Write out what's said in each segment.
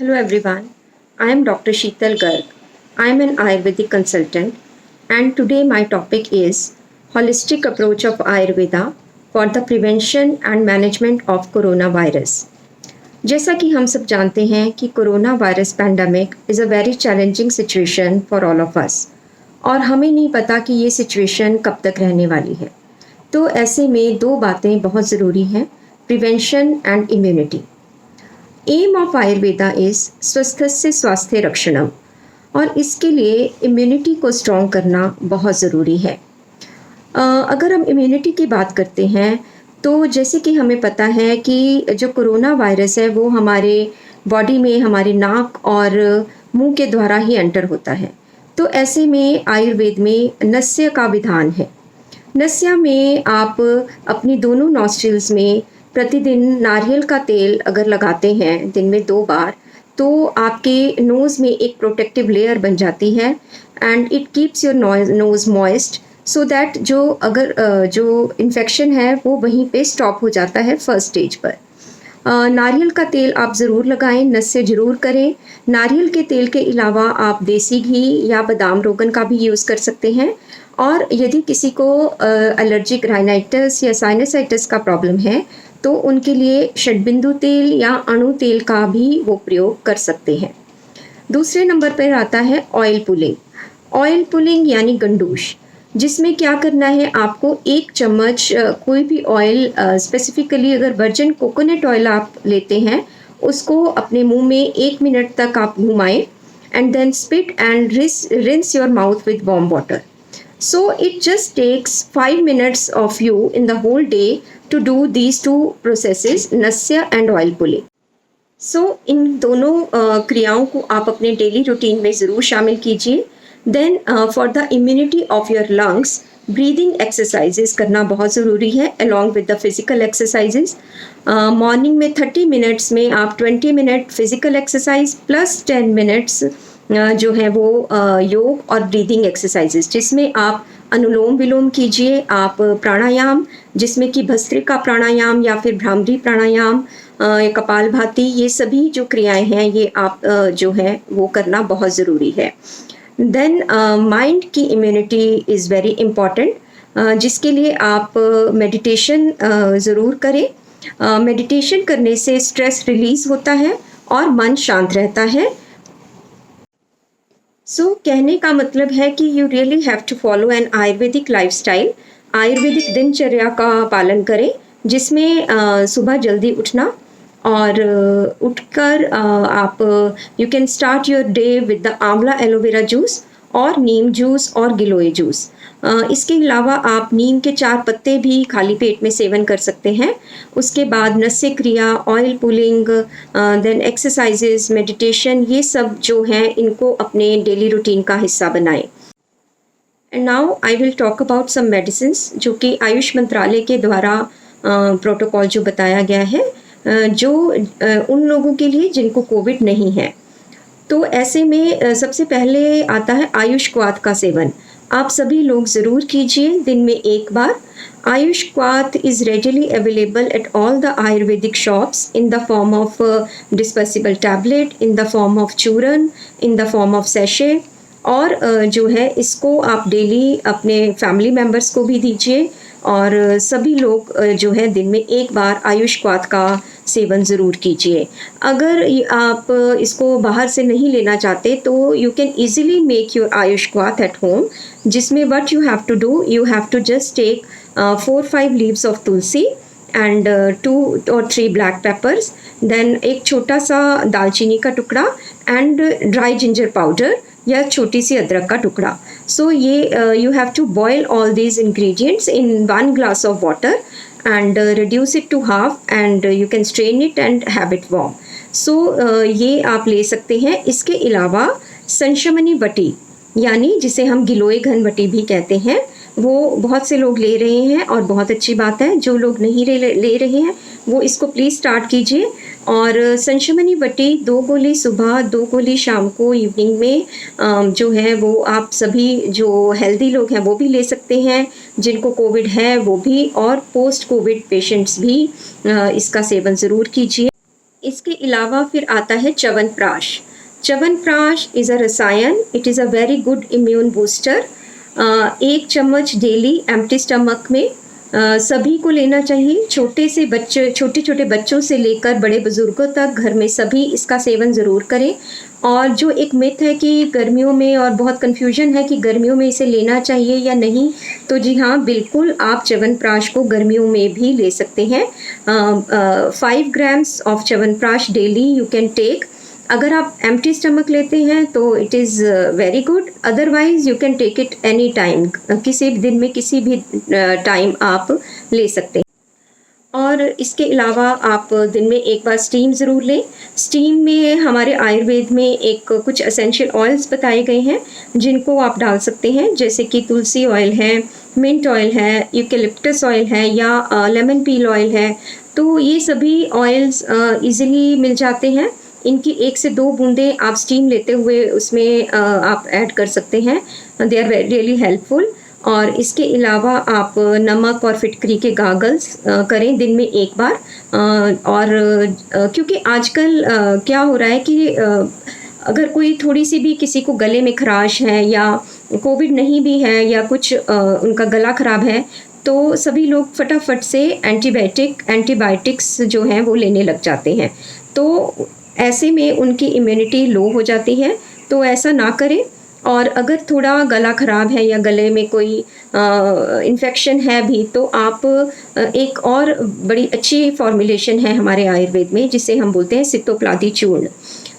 Hello everyone, I am Dr. Sheetal Garg. I am an Ayurvedic consultant and today my topic is Holistic Approach of Ayurveda for the Prevention and Management of Coronavirus. जैसा कि हम सब जानते हैं कि corona virus pandemic is a very challenging situation for all of us और हमें नहीं पता कि ये सिचुएशन कब तक रहने वाली है। तो ऐसे में दो बातें बहुत ज़रूरी हैं, prevention and immunity. Aim of Ayurveda is स्वस्थस्य स्वास्थ्य रक्षणम और इसके लिए इम्यूनिटी को स्ट्रॉन्ग करना बहुत ज़रूरी है। अगर हम इम्यूनिटी की बात करते हैं तो जैसे कि हमें पता है कि जो कोरोना वायरस है वो हमारे बॉडी में हमारे नाक और मुंह के द्वारा ही एंटर होता है। तो ऐसे में आयुर्वेद में नस्य का विधान है। नस्य में आप अपनी दोनों नॉस्ट्रिल्स में प्रतिदिन नारियल का तेल अगर लगाते हैं दिन में 2 बार तो आपके नोज़ में एक प्रोटेक्टिव लेयर बन जाती है and it keeps your nose moist so that जो इन्फेक्शन है वो वहीं पे स्टॉप हो जाता है फर्स्ट स्टेज पर। नारियल का तेल आप ज़रूर लगाएं, नस्य ज़रूर करें। नारियल के तेल के अलावा आप देसी घी या बादाम रोगन का भी यूज़ कर सकते हैं और यदि किसी को एलर्जिक राइनाइटिस या साइनसाइटिस का प्रॉब्लम है तो उनके लिए षडबिंदु तेल या अणु तेल का भी वो प्रयोग कर सकते हैं। दूसरे नंबर पर आता है ऑयल पुलिंग। ऑयल पुलिंग यानी गंडूश, जिसमें क्या करना है, आपको 1 चम्मच कोई भी ऑयल, स्पेसिफिकली अगर वर्जिन कोकोनट ऑयल आप लेते हैं उसको अपने मुंह में 1 मिनट तक आप घुमाएं and then spit and rinse your mouth with warm water. So it just takes 5 minutes of you in the whole day to do these two processes, nasya and oil pulling. So इन दोनों क्रियाओं को आप अपने daily routine में ज़रूर शामिल कीजिए। Then for the immunity of your lungs breathing exercises करना बहुत ज़रूरी है along with the physical exercises. Morning में 30 मिनट्स में आप 20 minute physical exercise plus 10 minutes जो है वो योग और ब्रीदिंग एक्सरसाइजेस, जिसमें आप अनुलोम विलोम कीजिए, आप प्राणायाम जिसमें कि भस्त्रिका प्राणायाम या फिर भ्रामरी प्राणायाम, कपालभाति, ये सभी जो क्रियाएं हैं ये आप जो है वो करना बहुत ज़रूरी है। देन माइंड की इम्यूनिटी इज़ वेरी इम्पॉर्टेंट, जिसके लिए आप मेडिटेशन ज़रूर करें। मेडिटेशन करने से स्ट्रेस रिलीज़ होता है और मन शांत रहता है। कहने का मतलब है कि you really have to follow an Ayurvedic lifestyle. Ayurvedic दिनचर्या का पालन करें जिसमें सुबह जल्दी उठना और उठकर आप you can start your day with the आंवला एलोवेरा जूस और नीम जूस और गिलोय जूस। इसके अलावा आप नीम के 4 पत्ते भी खाली पेट में सेवन कर सकते हैं। उसके बाद नस्य क्रिया, oil pulling, then exercises, meditation, ये सब जो हैं इनको अपने डेली रूटीन का हिस्सा बनाएं। And now I will talk about some medicines जो कि आयुष मंत्रालय के द्वारा प्रोटोकॉल जो बताया गया है, जो उन लोगों के लिए जिनको कोविड नहीं है। तो ऐसे में सबसे पहले आता है आयुष क्वाथ का सेवन। आप सभी लोग ज़रूर कीजिए दिन में 1 बार। Ayush Kwath is readily available at all the ayurvedic shops in the form of dispersible tablet, in the form of churan, in the form of sachet. और जो है इसको आप डेली अपने फैमिली मेम्बर्स को भी दीजिए और सभी लोग जो है दिन में 1 बार आयुष क्वाथ का सेवन ज़रूर कीजिए। अगर आप इसको बाहर से नहीं लेना चाहते तो you can easily make your Ayush क्वाथ एट होम, जिसमें what you have to do, you have to just take 4-5 leaves of tulsi and 2 or 3 black peppers, देन एक छोटा सा दालचीनी का टुकड़ा एंड ड्राई जिंजर पाउडर या छोटी सी अदरक का टुकड़ा। सो ये you have to boil all these ingredients in 1 glass of water and reduce it to half and you can strain it and have it warm. So ये आप ले सकते हैं। इसके अलावा संशमनी बटी यानी जिसे हम गिलोय घन बटी भी कहते हैं, वो बहुत से लोग ले रहे हैं और बहुत अच्छी बात है। जो लोग नहीं ले रहे हैं वो इसको प्लीज़ स्टार्ट कीजिए। और संशमनी बटी 2 गोली सुबह, 2 गोली शाम को इवनिंग में जो है वो आप सभी जो हेल्दी लोग हैं वो भी ले सकते हैं, जिनको कोविड है वो भी, और पोस्ट कोविड पेशेंट्स भी इसका सेवन ज़रूर कीजिए। इसके अलावा फिर आता है च्यवनप्राश। च्यवनप्राश इज़ अ रसायन, it is a very good immune booster. 1 चम्मच डेली एम्प्टी स्टमक में सभी को लेना चाहिए। छोटे-छोटे बच्चों से लेकर बड़े बुज़ुर्गों तक घर में सभी इसका सेवन ज़रूर करें। और जो एक मिथ है कि गर्मियों में, और बहुत कन्फ्यूजन है कि गर्मियों में इसे लेना चाहिए या नहीं, तो जी हाँ, बिल्कुल आप च्यवनप्राश को गर्मियों में भी ले सकते हैं। 5 grams of chyawanprash daily you can take. अगर आप एम्प्टी स्टमक लेते हैं तो it is very good, otherwise you can take it any time, किसी भी दिन में किसी भी टाइम आप ले सकते हैं। और इसके अलावा आप दिन में एक बार स्टीम ज़रूर लें। स्टीम में हमारे आयुर्वेद में एक कुछ एसेंशियल ऑयल्स बताए गए हैं जिनको आप डाल सकते हैं, जैसे कि तुलसी ऑयल है, मिंट ऑयल है, यूकेलिप्टस ऑयल है, या लेमन पील ऑयल है। तो ये सभी ऑयल्स इजीली मिल जाते हैं। इनकी 1 से 2 बूंदें आप स्टीम लेते हुए उसमें आप ऐड कर सकते हैं। They are really helpful. और इसके अलावा आप नमक और फिटकरी के गागल्स करें दिन में 1 बार। और क्योंकि आजकल क्या हो रहा है कि अगर कोई थोड़ी सी भी किसी को गले में खराश है, या कोविड नहीं भी है, या कुछ उनका गला ख़राब है, तो सभी लोग फटाफट से एंटीबायोटिक्स जो हैं वो लेने लग जाते हैं। तो ऐसे में उनकी इम्यूनिटी लो हो जाती है, तो ऐसा ना करें। और अगर थोड़ा गला ख़राब है या गले में कोई इन्फेक्शन है भी, तो आप एक और बड़ी अच्छी फॉर्मुलेशन है हमारे आयुर्वेद में जिसे हम बोलते हैं सितोप्लादी चूर्ण।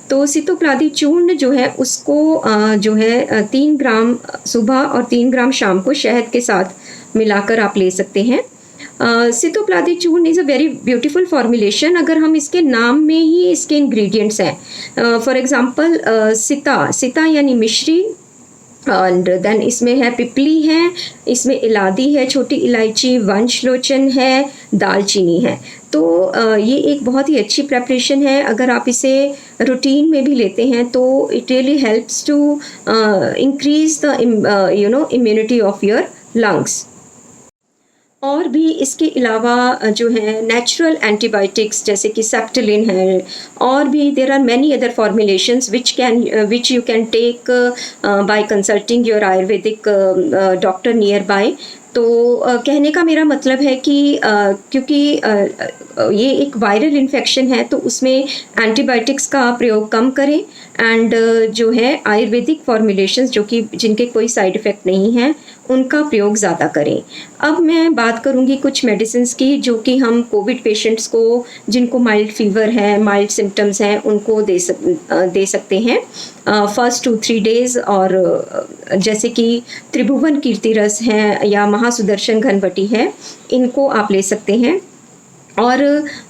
तो सितोप्लादी चूर्ण जो है उसको जो है 3 ग्राम सुबह और 3 ग्राम शाम को शहद के साथ मिलाकर आप ले सकते हैं। सितोप्लादी चूर्ण is a very beautiful formulation. अगर हम इसके नाम में ही इसके इंग्रेडिएंट्स हैं, फॉर एग्जांपल सिता यानी मिश्री, एंड देन इसमें है पिपली है, इसमें इलायची है, छोटी इलायची, वंशलोचन है, दालचीनी है। तो ये एक बहुत ही अच्छी प्रेपरेशन है। अगर आप इसे रूटीन में भी लेते हैं तो it really helps to increase the immunity of your lungs. और भी इसके अलावा जो है नेचुरल एंटीबायोटिक्स जैसे कि सेप्टेलिन है, और भी there are many other formulations which you can take by consulting your Ayurvedic doctor nearby. तो कहने का मेरा मतलब है कि क्योंकि ये एक वायरल इन्फेक्शन है तो उसमें एंटीबायोटिक्स का प्रयोग कम करें, एंड जो है आयुर्वेदिक फॉर्मुलेशंस जो कि जिनके कोई साइड इफ़ेक्ट नहीं हैं उनका प्रयोग ज़्यादा करें। अब मैं बात करूंगी कुछ मेडिसिन्स की जो कि हम कोविड पेशेंट्स को, जिनको माइल्ड फीवर है, माइल्ड सिम्टम्स हैं, उनको दे सकते हैं फर्स्ट 2-3 डेज़। और जैसे कि त्रिभुवन कीर्तिरस है या महासुदर्शन घनवटी है, इनको आप ले सकते हैं। और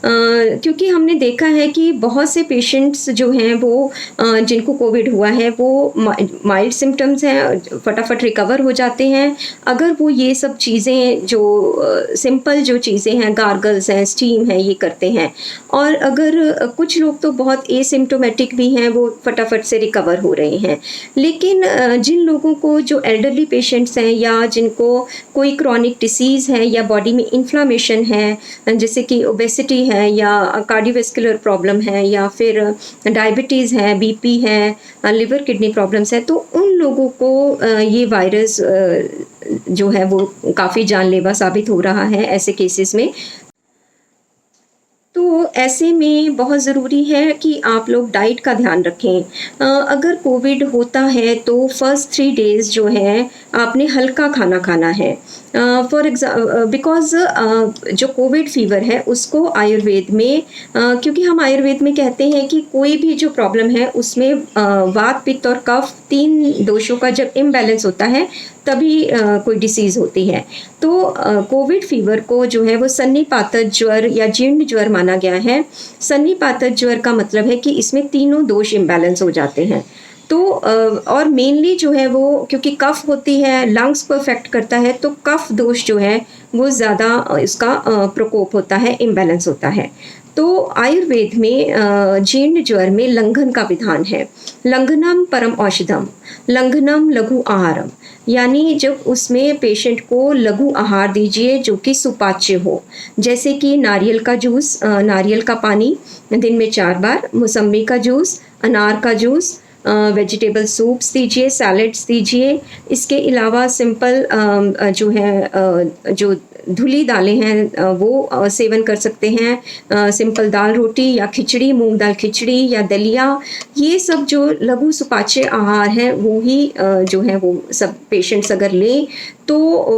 क्योंकि हमने देखा है कि बहुत से पेशेंट्स जो हैं वो जिनको कोविड हुआ है वो माइल्ड सिम्टम्स हैं, फटाफट रिकवर हो जाते हैं अगर वो ये सब चीज़ें जो सिंपल जो चीज़ें हैं, गार्गल्स हैं, स्टीम है, ये करते हैं। और अगर कुछ लोग तो बहुत एसिम्टोमेटिक भी हैं, वो फटाफट से रिकवर हो रहे हैं। लेकिन जिन लोगों को, जो एल्डरली पेशेंट्स हैं या जिनको कोई क्रॉनिक डिसीज़ है या बॉडी में इन्फ्लामेशन है, जैसे कि ओबेसिटी है या कार्डियोवैस्कुलर प्रॉब्लम है या फिर डायबिटीज़ है, बीपी है, लिवर किडनी प्रॉब्लम्स है, तो उन लोगों को ये वायरस जो है वो काफ़ी जानलेवा साबित हो रहा है ऐसे केसेस में। तो ऐसे में बहुत ज़रूरी है कि आप लोग डाइट का ध्यान रखें। अगर कोविड होता है तो फर्स्ट 3 डेज़ जो है आपने हल्का खाना खाना है। बिकॉज़ जो कोविड फीवर है उसको आयुर्वेद में क्योंकि हम आयुर्वेद में कहते हैं कि कोई भी जो प्रॉब्लम है उसमें वात, पित्त और कफ 3 दोषों का जब इम्बैलेंस होता है तभी कोई डिसीज़ होती है। तो कोविड फीवर को जो है वो सन्निपातक ज्वर या जीर्ण ज्वर माना गया है। सन्निपातक ज्वर का मतलब है कि इसमें तीनों दोष इम्बैलेंस हो जाते हैं। तो और मेनली जो है वो क्योंकि कफ होती है, लंग्स को अफेक्ट करता है, तो कफ दोष जो है वो ज़्यादा इसका प्रकोप होता है, इम्बैलेंस होता है। तो आयुर्वेद में जीर्ण ज्वर में लंघन का विधान है। लंघनम परम औषधम, लंघनम लघु आहारम, यानी जब उसमें पेशेंट को लघु आहार दीजिए जो कि सुपाच्य हो, जैसे कि नारियल का जूस, नारियल का पानी दिन में 4 बार, मौसम्बी का जूस, अनार का जूस, वेजिटेबल सूप्स दीजिए, सैलड्स दीजिए। इसके अलावा सिंपल जो है जो धुली दालें हैं वो सेवन कर सकते हैं। सिंपल दाल रोटी या खिचड़ी, मूंग दाल खिचड़ी या दलिया, ये सब जो लघु सुपाच्य आहार है वो ही जो है वो सब पेशेंट्स अगर लें तो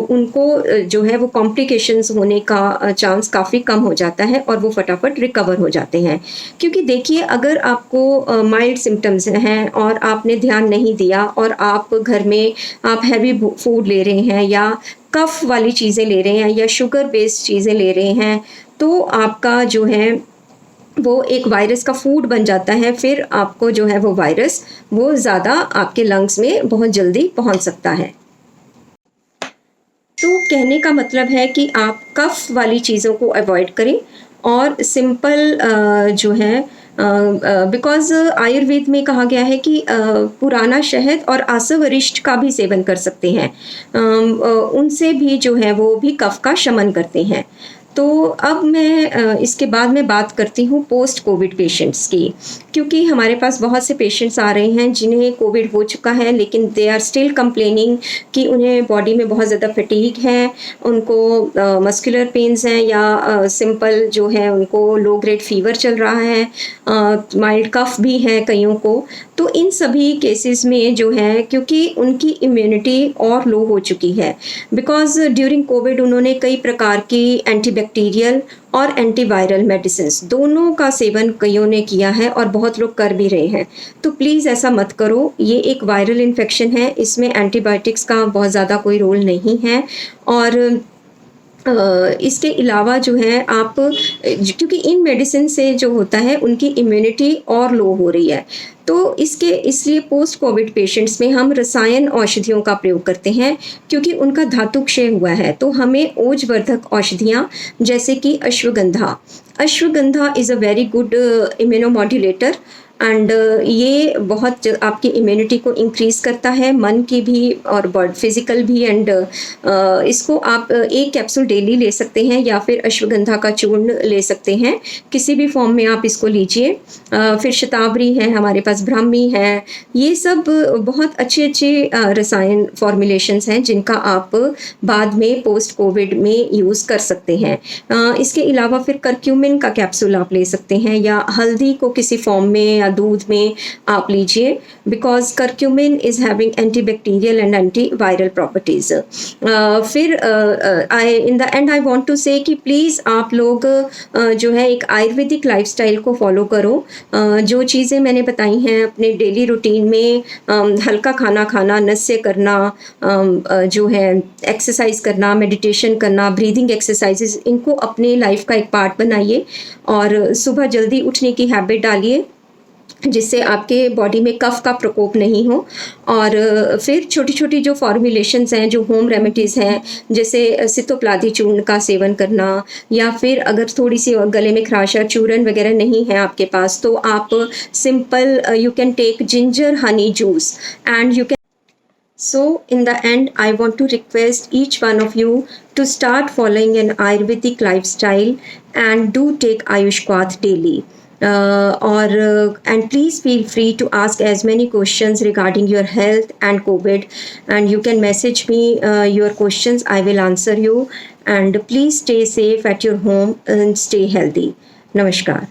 उनको जो है वो कॉम्प्लिकेशंस होने का चांस काफ़ी कम हो जाता है और वो फटाफट रिकवर हो जाते हैं। क्योंकि देखिए, अगर आपको माइल्ड सिम्टम्स हैं और आपने ध्यान नहीं दिया और आप घर में आप हैवी फूड ले रहे हैं या कफ वाली चीज़ें ले रहे हैं या शुगर बेस्ड चीज़ें ले रहे हैं, तो आपका जो है वो एक वायरस का फूड बन जाता है। फिर आपको जो है वो वायरस वो ज़्यादा आपके लंग्स में बहुत जल्दी पहुंच सकता है। तो कहने का मतलब है कि आप कफ वाली चीज़ों को अवॉइड करें और सिंपल जो है बिकॉज़ आयुर्वेद में कहा गया है कि पुराना शहद और आसवरिष्ठ का भी सेवन कर सकते हैं। उनसे भी जो है वो भी कफ का शमन करते हैं। तो अब मैं इसके बाद में बात करती हूँ पोस्ट कोविड पेशेंट्स की, क्योंकि हमारे पास बहुत से पेशेंट्स आ रहे हैं जिन्हें कोविड हो चुका है लेकिन दे आर स्टिल कंप्लेनिंग कि उन्हें बॉडी में बहुत ज़्यादा फटीग है, उनको मस्कुलर पेन्स हैं या सिंपल जो है उनको लो ग्रेड फीवर चल रहा है, माइल्ड कफ भी है कईयों को। तो इन सभी केसेस में जो है, क्योंकि उनकी इम्यूनिटी और लो हो चुकी है, बिकॉज ड्यूरिंग कोविड उन्होंने कई प्रकार की एंटीबैक्टीरियल और एंटीवायरल मेडिसिन्स दोनों का सेवन कईयों ने किया है और बहुत लोग कर भी रहे हैं। तो प्लीज़ ऐसा मत करो, ये एक वायरल इन्फेक्शन है, इसमें एंटीबायोटिक्स का बहुत ज़्यादा कोई रोल नहीं है। और इसके अलावा जो है आप क्योंकि इन मेडिसिन से जो होता है उनकी इम्यूनिटी और लो हो रही है, तो इसलिए पोस्ट कोविड पेशेंट्स में हम रसायन औषधियों का प्रयोग करते हैं क्योंकि उनका धातु क्षय हुआ है। तो हमें ओजवर्धक औषधियाँ जैसे कि ashwagandha is a very good इम्यूनोमॉड्यूलेटर and ये बहुत आपकी इम्यूनिटी को इंक्रीज़ करता है, मन की भी और बॉडी फिज़िकल भी। एंड इसको आप एक कैप्सूल डेली ले सकते हैं या फिर अश्वगंधा का चूर्ण ले सकते हैं, किसी भी फॉर्म में आप इसको लीजिए। फिर शतावरी है हमारे पास, ब्राह्मी है, ये सब बहुत अच्छे रसायन फॉर्मुलेशंस हैं जिनका आप बाद में पोस्ट कोविड में यूज़ कर सकते हैं। इसके अलावा फिर करक्यूमिन का कैप्सूल आप ले सकते हैं या हल्दी को किसी फॉर्म में या दूध में आप लीजिए, because curcumin is having antibacterial and antiviral properties. फिर in the end I want to say कि प्लीज़ आप लोग जो है एक आयुर्वेदिक लाइफस्टाइल को फॉलो करो। जो चीज़ें मैंने बताई हैं अपने डेली रूटीन में, हल्का खाना खाना, नस्य करना, जो है एक्सरसाइज करना, मेडिटेशन करना, ब्रीदिंग एक्सरसाइजेज, इनको अपने लाइफ का एक पार्ट बनाइए और सुबह जल्दी उठने की हैबिट डालिए जिससे आपके बॉडी में कफ का प्रकोप नहीं हो। और फिर छोटी छोटी जो फॉर्मुलेशंस हैं, जो होम रेमेडीज़ हैं, जैसे सितोप्लादी चूर्ण का सेवन करना, या फिर अगर थोड़ी सी गले में खराश या चूरन वगैरह नहीं है आपके पास तो आप simple you can take ginger honey juice and you can. So in the end, I want to request each one of you to start following an Ayurvedic lifestyle and do take Ayushkwath daily. And please feel free to ask as many questions regarding your health and COVID, and you can message me your questions. I will answer you, and please stay safe at your home and stay healthy. Namaskar.